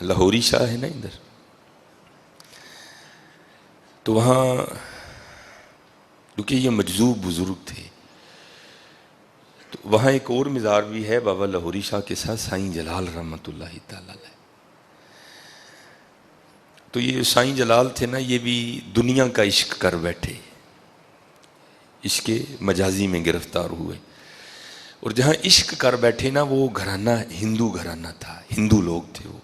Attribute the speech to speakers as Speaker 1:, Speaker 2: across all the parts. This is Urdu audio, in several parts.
Speaker 1: لاہوری شاہ ہے نا ادھر، تو وہاں کیونکہ یہ مجذوب بزرگ تھے، تو وہاں ایک اور مزار بھی ہے بابا لاہوری شاہ کے ساتھ، سائیں جلال رحمۃ اللہ تعالی علیہ۔ تو یہ سائیں جلال تھے نا، یہ بھی دنیا کا عشق کر بیٹھے، عشق مجازی میں گرفتار ہوئے، اور جہاں عشق کر بیٹھے نا وہ گھرانہ ہندو گھرانہ تھا، ہندو لوگ تھے وہ۔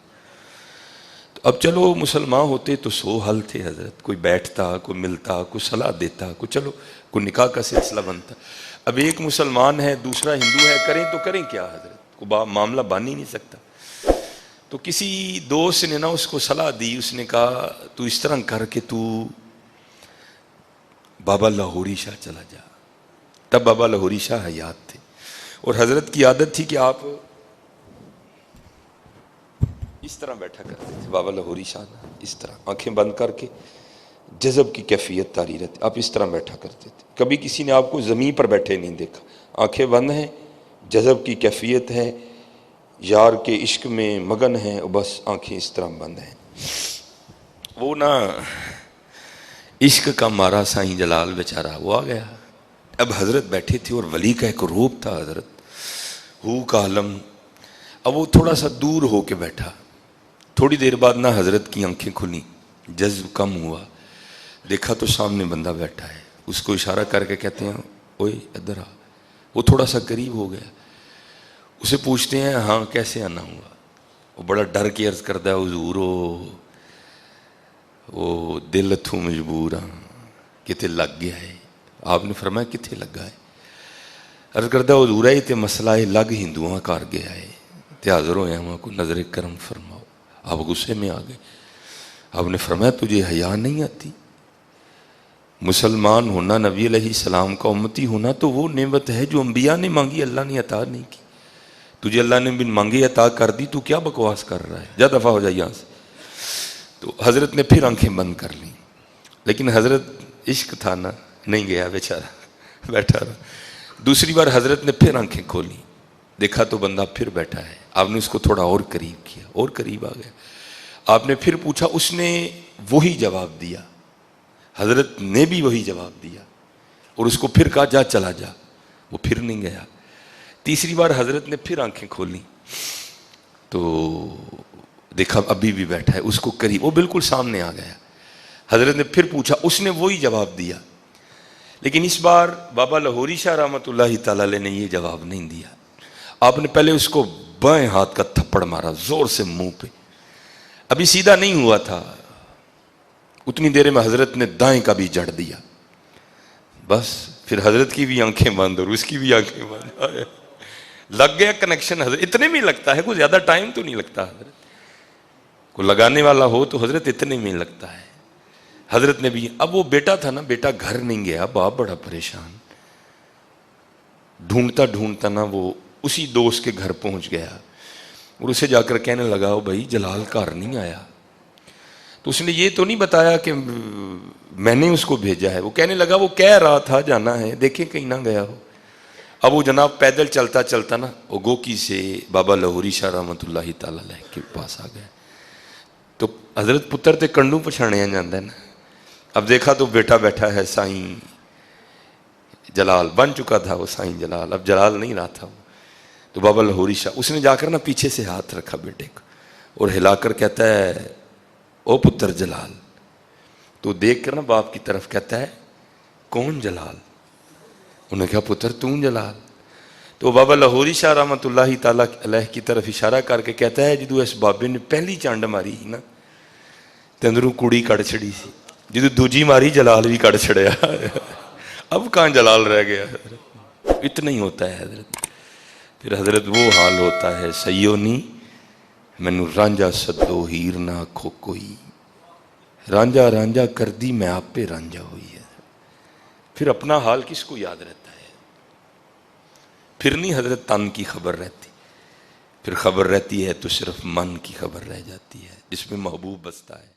Speaker 1: تو اب چلو مسلمان ہوتے تو 100 حل تھے حضرت، کوئی بیٹھتا، کوئی ملتا، کوئی صلاح دیتا، کوئی چلو کوئی نکاح کا سلسلہ بنتا۔ اب ایک مسلمان ہے دوسرا ہندو ہے، کریں تو کریں کیا حضرت، کوئی معاملہ بن ہی نہیں سکتا۔ تو کسی دوست نے نا اس کو صلاح دی، اس نے کہا تو اس طرح کر کے تو بابا لاہوری شاہ چلا جا۔ تب بابا لاہوری شاہ حیات تھے، اور حضرت کی عادت تھی کہ آپ اس طرح بیٹھا کرتے تھے۔ بابا لاہوری شاہ اس طرح آنکھیں بند کر کے، جذب کی کیفیت طاری رہتی، آپ اس طرح بیٹھا کرتے تھے۔ کبھی کسی نے آپ کو زمین پر بیٹھے نہیں دیکھا، آنکھیں بند ہیں، جذب کی کیفیت ہے، یار کے عشق میں مگن ہیں، بس آنکھیں اس طرح بند ہیں۔ وہ نا عشق کا مارا سائیں جلال بیچارہ وہ آ گیا۔ اب حضرت بیٹھے تھے اور ولی کا ایک روپ تھا حضرت، ہو کا عالم۔ اب وہ تھوڑا سا دور ہو کے بیٹھا، تھوڑی دیر بعد نہ حضرت کی آنکھیں کھلی، جذب کم ہوا، دیکھا تو سامنے بندہ بیٹھا ہے، اس کو اشارہ کر کے کہتے ہیں اوئے ادھر آ۔ وہ تھوڑا سا قریب ہو گیا، اسے پوچھتے ہیں ہاں کیسے آنا ہوا؟ وہ بڑا ڈر کے عرض کرتا ہے حضور وہ دل اتھوں مجبور ہاں، کتے لگ گیا ہے۔ آپ نے فرمایا کتے لگا ہے؟ عرض کرتا ہے حضور ہے تے مسئلہ ہے لگ ہندوؤں کر گیا ہے، تے حاضر ہوئے ہم کو نظر کرم فرماؤ۔ آپ غصے میں آ گئے، آپ نے فرمایا تجھے حیا نہیں آتی؟ مسلمان ہونا، نبی علیہ السلام کا امتی ہونا تو وہ نعمت ہے جو انبیاء نے مانگی، اللہ نے عطا نہیں کی۔ تجھے اللہ نے بن مانگی عطا کر دی، تو کیا بکواس کر رہا ہے، جا دفعہ ہو جائے یہاں سے۔ تو حضرت نے پھر آنکھیں بند کر لیں، لیکن حضرت عشق تھا نا، نہیں گیا بیچارہ، بیٹھا رہا۔ دوسری بار حضرت نے پھر آنکھیں کھولی، دیکھا تو بندہ پھر بیٹھا ہے۔ آپ نے اس کو تھوڑا اور قریب کیا، اور قریب آ گیا۔ آپ نے پھر پوچھا، اس نے وہی جواب دیا، حضرت نے بھی وہی جواب دیا، اور اس کو پھر کہا جا چلا جا، وہ پھر نہیں گیا۔ تیسری بار حضرت نے پھر آنکھیں کھولی تو دیکھا ابھی بھی بیٹھا ہے، اس کو قریب، وہ بالکل سامنے آ گیا۔ حضرت نے پھر پوچھا، اس نے وہی جواب دیا، لیکن اس بار بابا لاہوری شاہ رحمۃ اللہ تعالی علیہ نے یہ جواب نہیں دیا۔ آپ نے پہلے اس کو بائیں ہاتھ کا تھپڑ مارا زور سے منہ پہ، ابھی سیدھا نہیں ہوا تھا، اتنی دیر میں حضرت نے دائیں کا بھی جڑ دیا، بس پھر حضرت کی بھی آنکھیں بند اور اس کی بھی آنکھیں بند، لگ گیا کنیکشن۔ حضرت اتنے میں لگتا ہے، کوئی زیادہ ٹائم تو نہیں لگتا، حضرت کو لگانے والا ہو تو حضرت اتنے میں لگتا ہے۔ حضرت نے بھی، اب وہ بیٹا تھا نا، بیٹا گھر نہیں گیا، باپ بڑا پریشان، ڈھونڈتا ڈھونڈتا نا وہ اسی دوست کے گھر پہنچ گیا، اور اسے جا کر کہنے لگا او بھائی جلال گھر نہیں آیا؟ تو اس نے یہ تو نہیں بتایا کہ میں نے اس کو بھیجا ہے، وہ کہنے لگا وہ کہہ رہا تھا جانا ہے، دیکھیں کہیں نہ گیا ہو۔ اب وہ جناب پیدل چلتا چلتا نا وہ گوکی سے بابا لاہوری شاہ رحمۃ اللہ تعالی علیہ کے پاس آ گیا۔ تو حضرت پتر تے کنڈو پچھاڑیا جاندہ ہے نا، اب دیکھا تو بیٹا بیٹھا ہے سائیں جلال، بن چکا تھا وہ سائیں جلال، اب جلال نہیں رہا تھا وہ۔ تو بابا لاہوری شاہ، اس نے جا کر نا پیچھے سے ہاتھ رکھا بیٹے کو اور ہلا کر کہتا ہے او پتر جلال، تو دیکھ کر نا باپ کی طرف کہتا ہے کون جلال؟ انہوں نے کہا پتر تم جلال؟ تو بابا لاہوری شاہ رحمۃ اللہ تعالیٰ علیہ کی طرف اشارہ کر کے کہتا ہے جدو اس بابے نے پہلی چانڈ ماری نا تے اندروں کڑی کڑ چھڑی سی، جدو دوجی ماری جلال بھی کڑ چھڑیا، اب کہاں جلال رہ گیا؟ اتنا ہی ہوتا ہے حضرت۔ پھر حضرت وہ حال ہوتا ہے سیو نی مینو رانجا سدو ہیر نہ آکھو کوئی، رانجا رانجا کر دی میں آپ پہ رانجا ہوئی ہے۔ پھر اپنا حال کس کو یاد رہتا ہے؟ پھر نہیں حضرت تن کی خبر رہتی، پھر خبر رہتی ہے تو صرف من کی خبر رہ جاتی ہے جس میں محبوب بستا ہے۔